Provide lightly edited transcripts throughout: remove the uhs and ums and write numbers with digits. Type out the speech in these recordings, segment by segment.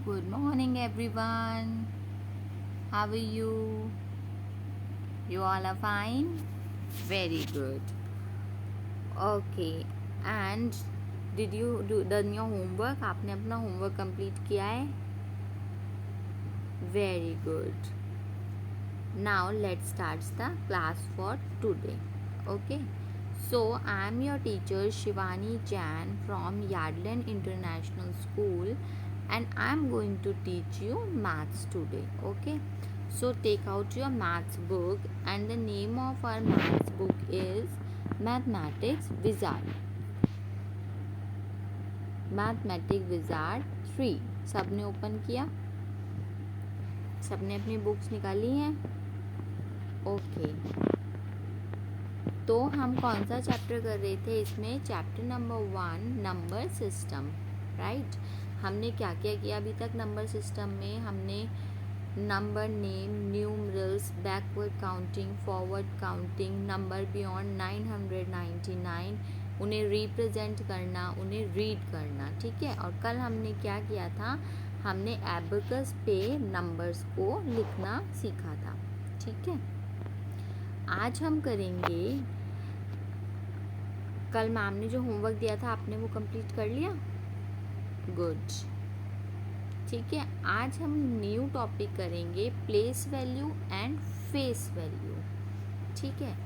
Good morning, everyone. How are you? You all are fine? Very good. Okay. And did you done your homework? आपने अपना homework complete किया है? Very good. Now let's start the class for today. Okay. So I am your teacher Shivani Jan from Yardland International School, and I am going to teach you maths today. Okay. So take out your maths book, and the name of our maths book is Mathematics Wizard. Mathematics Wizard 3. सबने open किया? सबने अपनी books निकाली हैं? Okay. तो हम कौन सा चैप्टर कर रहे थे इसमें? Chapter number 1 number system, right. हमने क्या क्या किया अभी तक नंबर सिस्टम में? हमने number name, numerals, backward counting, forward counting, number beyond 999, उन्हें रिप्रेजेंट करना, उन्हें रीड करना. ठीक है. और कल हमने क्या किया था? हमने एबेकस पे नंबर्स को लिखना सीखा था. ठीक है. आज हम करेंगे, कल मैम ने जो होमवर्क दिया था आपने वो कंप्लीट कर लिया? गुड. ठीक है. आज हम न्यू टॉपिक करेंगे place value and face value. ठीक है.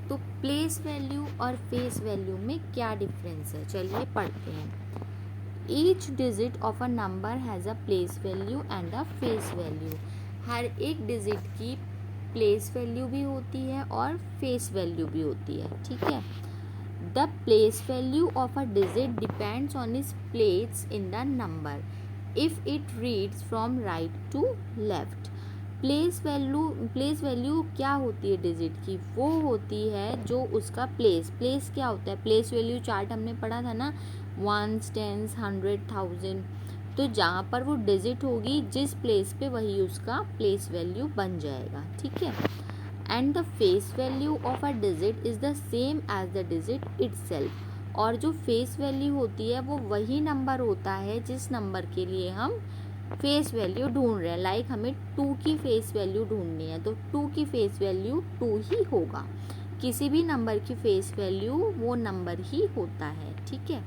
तो प्लेस वैल्यू और फेस वैल्यू में क्या डिफरेंस है? चलिए पढ़ते हैं. Each digit of a number has a place value and a face value. हर एक डिजिट की प्लेस वैल्यू भी होती है और फेस वैल्यू भी होती है. ठीक है. The place value of a digit depends on its place in the number if it reads from right to left. Place value क्या होती है डिजिट की? वो होती है जो उसका प्लेस क्या होता है? प्लेस वैल्यू चार्ट हमने पढ़ा था ना, 1s, 10s, 100, 1000. तो जहाँ पर वो डिजिट होगी जिस प्लेस पे, वही उसका प्लेस वैल्यू बन जाएगा. ठीक है. And the face value of a digit is the same as the digit itself. और जो फेस वैल्यू होती है वो वही नंबर होता है जिस नंबर के लिए हम फेस वैल्यू ढूंढ रहे हैं. लाइक हमें 2 की फेस वैल्यू ढूंढनी है तो 2 की फेस वैल्यू 2 ही होगा. किसी भी नंबर की फेस वैल्यू वो नंबर ही होता है. ठीक है.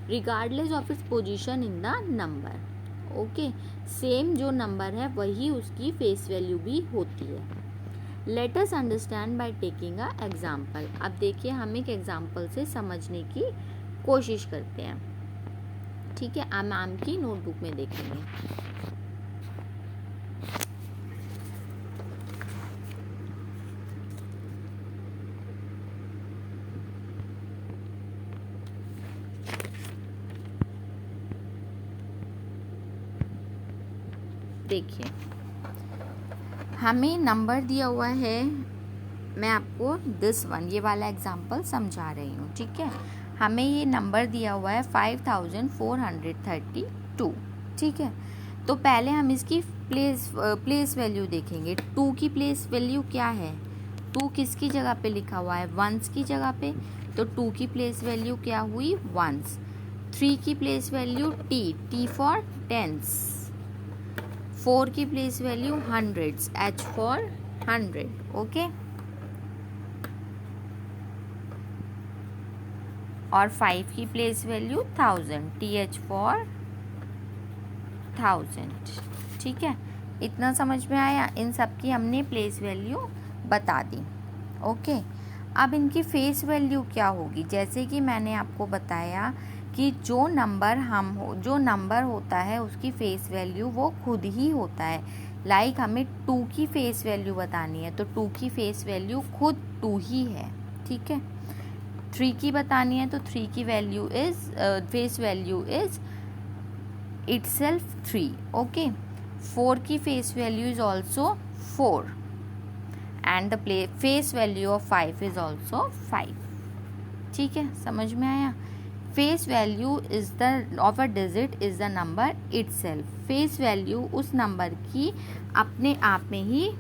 Regardless of its position in the number. Okay. Same जो नंबर है वही उसकी फेस वैल्यू भी होती है. Let us understand by taking a example. अब देखिए हम एक एग्जाम्पल से समझने की कोशिश करते हैं. ठीक है. आप मैम की नोटबुक में देखेंगे. देखिए हमें नंबर दिया हुआ है. मैं आपको दिस वन, ये वाला एग्जाम्पल समझा रही हूँ. ठीक है. हमें ये नंबर दिया हुआ है 5432. ठीक है. तो पहले हम इसकी प्लेस वैल्यू देखेंगे. 2 की प्लेस वैल्यू क्या है? 2 किसकी जगह पे लिखा हुआ है? 1s की जगह पे. तो 2 की प्लेस वैल्यू क्या हुई? 1s. 3 की place value T for tens. 4 की place value hundreds, H for 100. Okay. और 5 की प्लेस वैल्यू 1000, TH फॉर 1000. ठीक है. इतना समझ में आया? इन सब की हमने प्लेस वैल्यू बता दी. ओके. अब इनकी फेस वैल्यू क्या होगी? जैसे कि मैंने आपको बताया कि जो नंबर होता है उसकी फेस वैल्यू वो खुद ही होता है. लाइक हमें 2 की फेस वैल्यू बतानी है तो 2 की फेस वैल्यू खुद 2 ही है. ठीक है. 3 की बतानी है तो 3 की value is face value is itself 3. Okay. 4 की face value is also 4 and the face value of 5 is also 5. ठीक है. समझ में आया? Face value is the of a digit is the number itself. Face value उस number की अपने आप में ही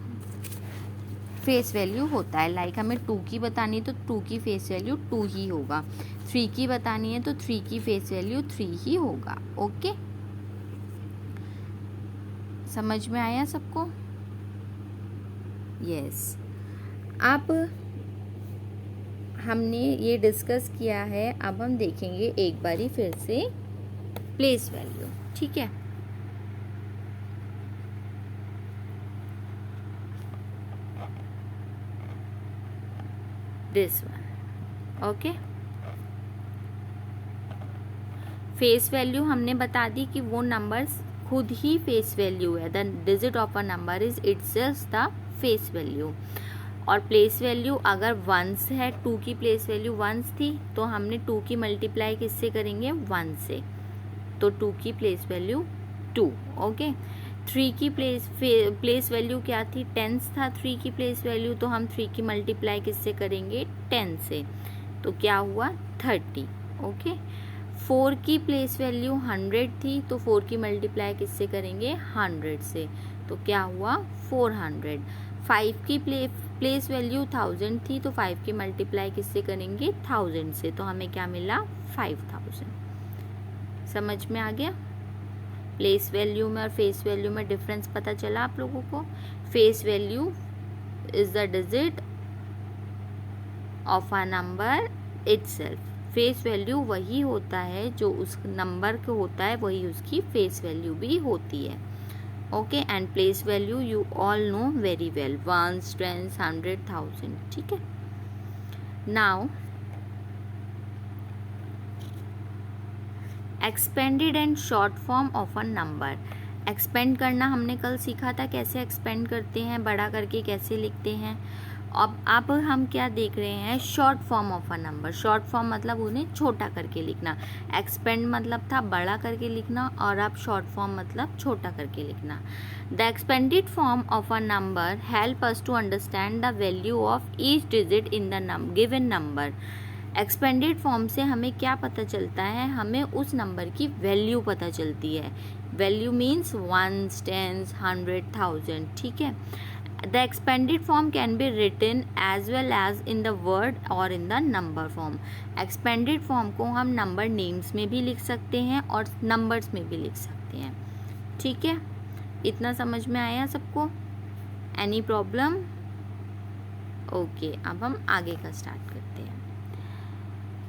फेस वैल्यू होता है. लाइक हमें 2 की बतानी है तो 2 की फेस वैल्यू 2 ही होगा. 3 की बतानी है तो 3 की फेस वैल्यू 3 ही होगा. ओके. समझ में आया सबको? यस। अब हमने ये डिस्कस किया है, अब हम देखेंगे एक बारी फिर से प्लेस वैल्यू। ठीक है, this one. Okay, face value हमने बता दी कि वो नंबर्स खुद ही फेस वैल्यू है। The digit of a number is itself the face value. और प्लेस वैल्यू अगर वंस है, 2 की प्लेस वैल्यू वंस थी तो हमने 2 की मल्टीप्लाई किससे करेंगे? 1 से, तो 2 की प्लेस वैल्यू 2। ओके, 3 की प्लेस वैल्यू क्या थी? 10 था 3 की प्लेस वैल्यू, तो हम 3 की मल्टीप्लाई किससे करेंगे? 10 से, तो क्या हुआ? 30। ओके, 4 की प्लेस वैल्यू 100 थी, तो 4 की मल्टीप्लाई किससे करेंगे? 100 से, तो क्या हुआ? 400। 5 की प्लेस वैल्यू 1000 थी, तो 5 की मल्टीप्लाई किससे करेंगे? 1000 से, तो हमें क्या मिला? 5000। समझ में आ गया? प्लेस वैल्यू में और फेस वैल्यू में डिफरेंस पता चला आप लोगों को? Face value is the digit of a number itself. Face value वही होता है जो उस नंबर का होता है, वही उसकी फेस वैल्यू भी होती है। Okay, and place value you all know very well, 1, 10, 100, 1000। ठीक है, now expanded and short form of a number. Expand करना हमने कल सीखा था, कैसे एक्सपेंड करते हैं, बड़ा करके कैसे लिखते हैं। अब हम क्या देख रहे हैं? Short form of a number. Short form मतलब उन्हें छोटा करके लिखना। एक्सपेंड मतलब था बड़ा करके लिखना, और अब शॉर्ट फॉर्म मतलब छोटा करके लिखना। The expanded form of a number help us to understand the value of each digit in the given number. Expanded form से हमें क्या पता चलता है? हमें उस नंबर की वैल्यू पता चलती है। Value means 1, 10, 100, 1000। ठीक है, the expanded form can be written as well as in the word or in the number form. Expanded form को हम नंबर नेम्स में भी लिख सकते हैं और नंबर्स में भी लिख सकते हैं। ठीक है, इतना समझ में आया सबको? Any problem? ओके, अब हम आगे का स्टार्ट करते हैं।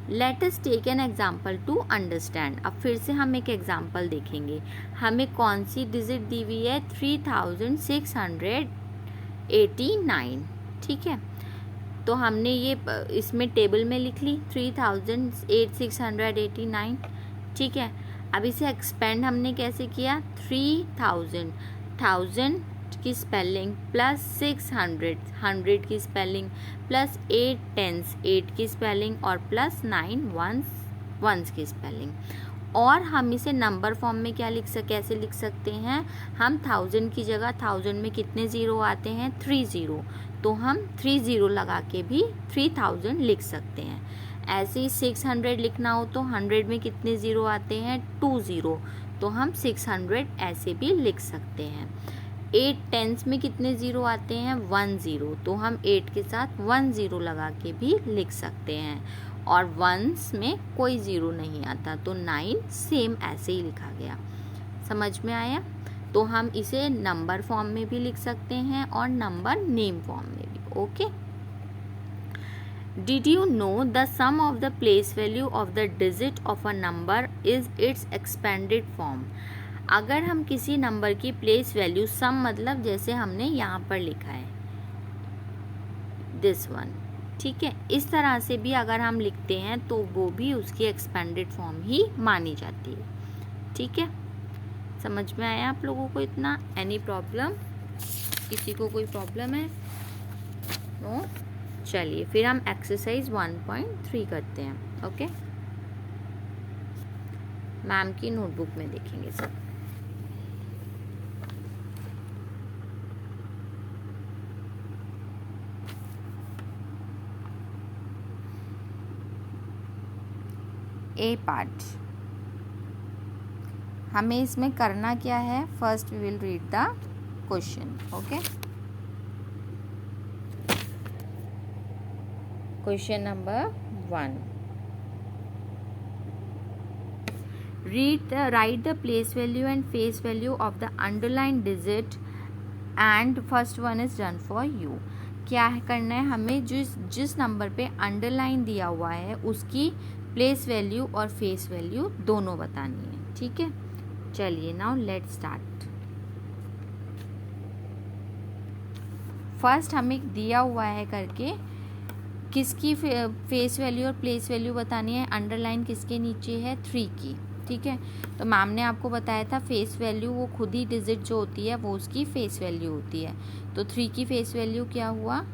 Let us take an example to understand. अब फिर से हम एक एग्जाम्पल देखेंगे। हमें कौन सी डिजिट दी हुई है? 3689। ठीक है, तो हमने ये इसमें टेबल में लिख ली 3689। ठीक है, अब इसे एक्सपेंड हमने कैसे किया? 3000 की स्पेलिंग प्लस 600 100 की स्पेलिंग प्लस 8 टेंस 8 की स्पेलिंग और प्लस 9 वंस की स्पेलिंग। और हम इसे नंबर फॉर्म में कैसे लिख सकते हैं? हम 1000 की जगह 1000 में कितने ज़ीरो आते हैं? 30, तो हम 30 लगा के भी 3000 लिख सकते हैं। ऐसे ही 600 लिखना हो तो 100 में कितने ज़ीरो आते हैं? 20, तो हम 600 ऐसे भी लिख सकते हैं। 8 टेंस में कितने ज़ीरो आते हैं? 10, तो हम 8 के साथ 10 लगा के भी लिख सकते हैं। और वंस में कोई ज़ीरो नहीं आता, तो 9 सेम ऐसे ही लिखा गया। समझ में आया? तो हम इसे नंबर फॉर्म में भी लिख सकते हैं और नंबर नेम फॉर्म में भी। Okay, did you know the sum of the place value of the digit of a number is its expanded form. अगर हम किसी नंबर की प्लेस वैल्यू, सम मतलब जैसे हमने यहाँ पर लिखा है दिस वन, ठीक है, इस तरह से भी अगर हम लिखते हैं तो वो भी उसकी एक्सपेंडेड फॉर्म ही मानी जाती है। ठीक है, समझ में आया आप लोगों को इतना? Any problem? किसी को कोई प्रॉब्लम है? नो? चलिए फिर हम एक्सरसाइज 1.3 करते हैं। ओके, मैम की नोटबुक में देखेंगे सब। ए पार्ट हमें इसमें करना क्या है? First we will read the question. Okay, question number 1, write the place value and face value of the underlined digit and first one is done for you. क्या है करना है, हमें जिस नंबर पे अंडरलाइन दिया हुआ है उसकी प्लेस वैल्यू और फेस वैल्यू दोनों बतानी है. ठीक है, चलिए नाउ लेट स्टार्ट. फर्स्ट हमें दिया हुआ है करके किसकी फेस वैल्यू और प्लेस वैल्यू बतानी है. अंडरलाइन किसके नीचे है, 3 की. ठीक है, तो मैम ने आपको बताया था फेस वैल्यू वो खुद ही डिजिट जो होती है वो उसकी फेस वैल्यू होती है. तो 3 की फेस वैल्यू क्या हुआ,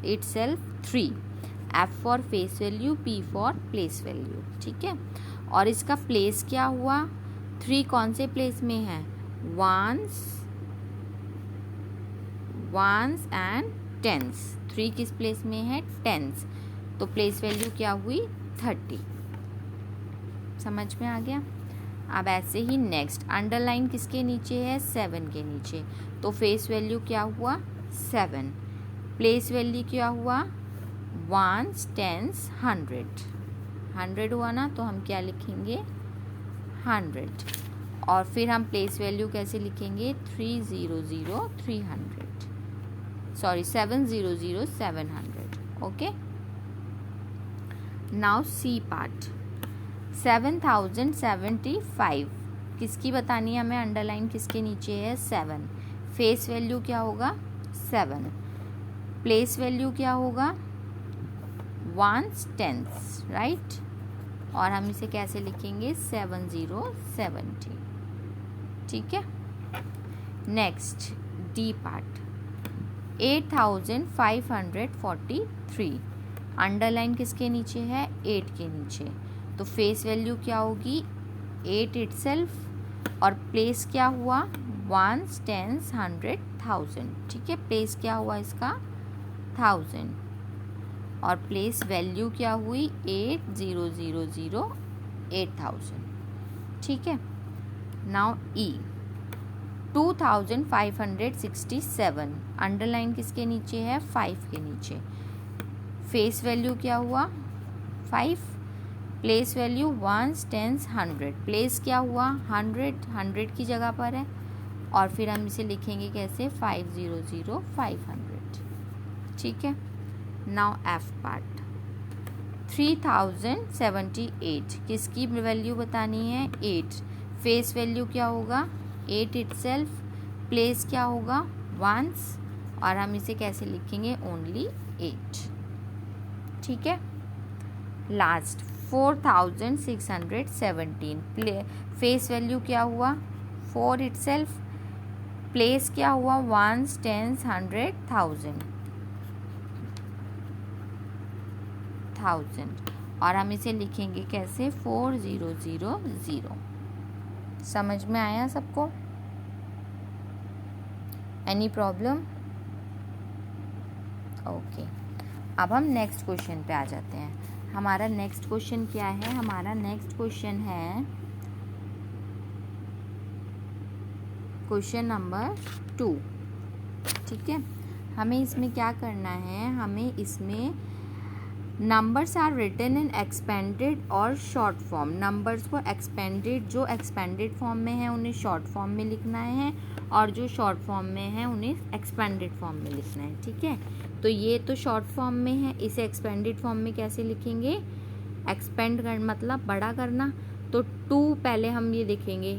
itself 3. F for face value, P for place value. ठीक है, और इसका प्लेस क्या हुआ, 3 कौन से प्लेस में है, वंस एंड टेंस. 3 किस प्लेस में है, टेंस. तो प्लेस वैल्यू क्या हुई, 30. समझ में आ गया. अब ऐसे ही नेक्स्ट अंडरलाइन किसके नीचे है, 7 के नीचे. तो फेस वैल्यू क्या हुआ, 7. प्लेस वैल्यू क्या हुआ, वंस, टेंस, 100 हुआ ना, तो हम क्या लिखेंगे, 100. और फिर हम प्लेस वैल्यू कैसे लिखेंगे, 700, ओके. Now C part. 7075 किसकी बतानी है हमें, अंडरलाइन किसके नीचे है, 7. फेस वैल्यू क्या होगा, 7. प्लेस वैल्यू क्या होगा, वंस, टेंस, राइट. और हम इसे कैसे लिखेंगे, 7070. ठीक है. Next D part. 8543 अंडरलाइन किसके नीचे है, 8 के नीचे. तो फेस वैल्यू क्या होगी, 8 इटसेल्फ. और प्लेस क्या हुआ, वंस, टेंस, 100, 1000. ठीक है, प्लेस क्या हुआ इसका, 1000. और प्लेस वैल्यू क्या हुई, 8000, 8000. ठीक है. नाउ ई. 2567 अंडरलाइन किसके नीचे है, 5 के नीचे. फेस वैल्यू क्या हुआ, 5. Place value ones, tens, 100. Place क्या हुआ, 100 की जगह पर है. और फिर हम इसे लिखेंगे कैसे, 500, 500. ठीक है. Now F part. 3078 किसकी वैल्यू बतानी है, 8. फेस वैल्यू क्या होगा, 8 इटसेल्फ. प्लेस क्या होगा, वंस. और हम इसे कैसे लिखेंगे, ओनली 8. ठीक है. लास्ट 4617 फेस वैल्यू क्या हुआ, 4 इटसेल्फ. प्लेस क्या हुआ, वंस, टेंस, 100, 1000. और हम इसे लिखेंगे कैसे, 4000. समझ में आया सबको, एनी प्रॉब्लम, ओके. अब हम नेक्स्ट क्वेश्चन पे आ जाते हैं. हमारा नेक्स्ट क्वेश्चन क्या है, हमारा नेक्स्ट क्वेश्चन है क्वेश्चन नंबर 2. ठीक है. हमें इसमें क्या करना है, हमें इसमें numbers are written in expanded और शॉर्ट फॉर्म. नंबर्स को एक्सपेंडेड, जो एक्सपेंडेड फॉर्म में है उन्हें शॉर्ट फॉर्म में लिखना है, और जो शॉर्ट फॉर्म में है उन्हें एक्सपेंडेड फॉर्म में लिखना है. ठीक है. तो ये तो शॉर्ट फॉर्म में है, इसे एक्सपेंडेड फॉर्म में कैसे लिखेंगे, एक्सपेंड कर मतलब बड़ा करना. तो 2 पहले हम ये लिखेंगे,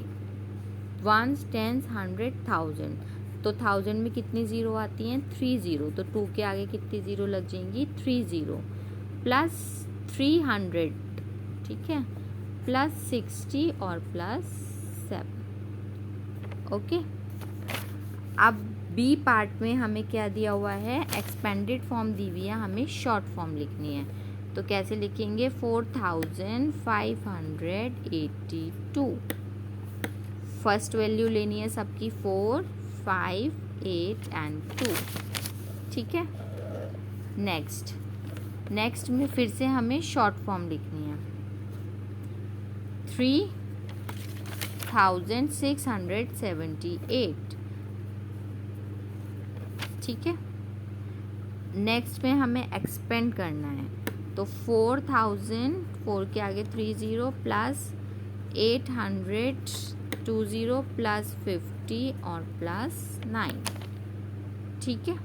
वंस, टेंस, 100, 1000. तो 1000 में कितनी ज़ीरो आती हैं, 3 ज़ीरो. तो 2 के आगे कितनी ज़ीरो लग जाएंगी, 3 ज़ीरो. प्लस 300, ठीक है, प्लस 60 और प्लस 7. ओके. अब बी पार्ट में हमें क्या दिया हुआ है, एक्सपेंडेड फॉर्म दी हुई है, हमें शॉर्ट फॉर्म लिखनी है. तो कैसे लिखेंगे, 4582. फर्स्ट वैल्यू लेनी है सबकी, 4, 5, 8 एंड 2. ठीक है. नेक्स्ट में फिर से हमें शॉर्ट फॉर्म लिखनी है, 3678. ठीक है. नेक्स्ट में हमें एक्सपेंड करना है. तो 4000, 4 के आगे 30 प्लस 820 प्लस 50 और प्लस 9। ठीक है,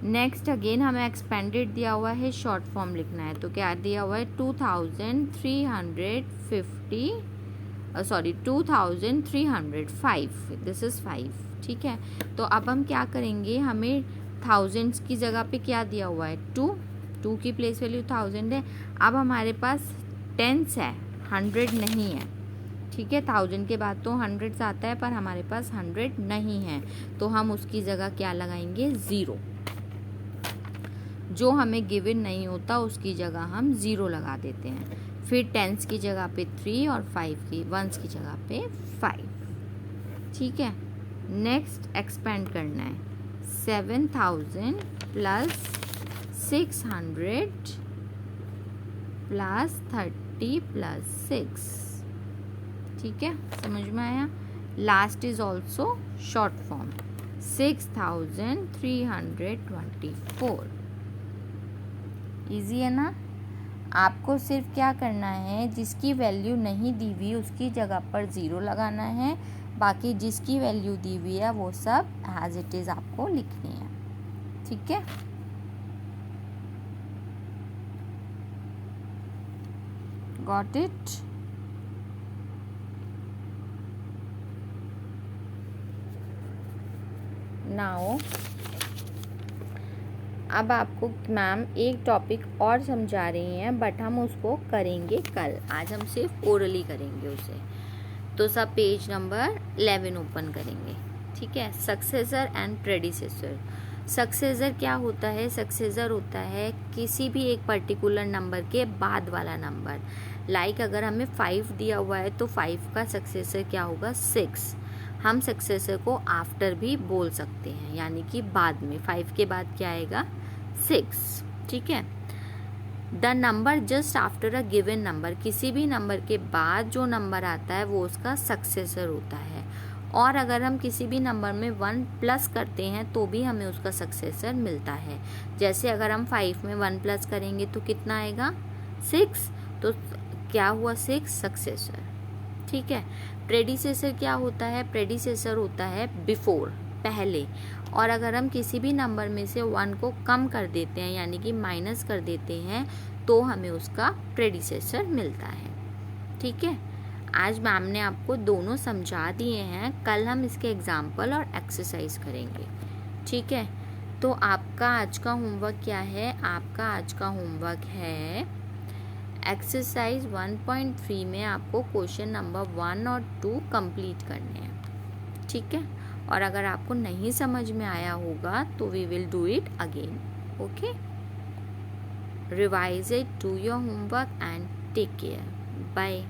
नेक्स्ट अगेन हमें एक्सपेंडेड दिया हुआ है, शॉर्ट फॉर्म लिखना है, तो क्या दिया हुआ है 2305, दिस इज 5। ठीक है, तो अब हम क्या करेंगे, हमें थाउजेंड्स की जगह पे क्या दिया हुआ है 2 की प्लेस वैल्यू 1000 है। अब हमारे पास टेंस है, 100 नहीं है। ठीक है, 1000 के बाद तो 100 आता है, पर हमारे पास 100 नहीं है, तो हम उसकी जगह क्या लगाएंगे 0। जो हमें गिवन नहीं होता उसकी जगह हम 0 लगा देते हैं। फिर टेंस की जगह पे 3 और 1s की जगह पे 5। ठीक है, नेक्स्ट एक्सपेंड करना है, 7000 प्लस 600 प्लस 30 प्लस 6। ठीक है, समझ में आया। Last is also short form, 6324। Easy है ना। आपको सिर्फ क्या करना है, जिसकी वैल्यू नहीं दी हुई उसकी जगह पर 0 लगाना है, बाकी जिसकी वैल्यू दी हुई है वो सब एज इट इज़ आपको लिखनी है। ठीक है, गॉट इट। नाउ अब आपको मैम एक टॉपिक और समझा रही हैं, बट हम उसको करेंगे कल, आज हम सिर्फ ओरली करेंगे उसे। तो सब पेज नंबर 11 ओपन करेंगे। ठीक है, सक्सेसर एंड प्रेडिसेसर। सक्सेसर क्या होता है, सक्सेसर होता है किसी भी एक पर्टिकुलर नंबर के बाद वाला नंबर। लाइक अगर हमें 5 दिया हुआ है तो 5 का सक्सेसर क्या होगा 6। हम सक्सेसर को आफ्टर भी बोल सकते हैं, यानी कि बाद में 5 के बाद क्या आएगा 6। ठीक है, the number just after a given number, किसी भी नंबर के बाद जो नंबर आता है वो उसका सक्सेसर होता है। और अगर हम किसी भी नंबर में 1 प्लस करते हैं तो भी हमें उसका सक्सेसर मिलता है। जैसे अगर हम 5 में 1 प्लस करेंगे तो कितना आएगा 6, तो क्या हुआ 6 सक्सेसर। ठीक है, प्रेडिसेसर क्या होता है, प्रेडिसेसर होता है बिफोर, पहले। और अगर हम किसी भी नंबर में से 1 को कम कर देते हैं, यानी कि माइनस कर देते हैं, तो हमें उसका प्रेडिसेसर मिलता है। ठीक है, आज मैम ने आपको दोनों समझा दिए हैं, कल हम इसके एग्जाम्पल और एक्सरसाइज करेंगे। ठीक है, तो आपका आज का होमवर्क क्या है, आपका आज का होमवर्क है एक्सरसाइज 1.3 में आपको क्वेश्चन नंबर 1 और 2 कंप्लीट करने हैं। ठीक है, और अगर आपको नहीं समझ में आया होगा तो we will do it again. Okay, revise it, do your homework and take care. Bye.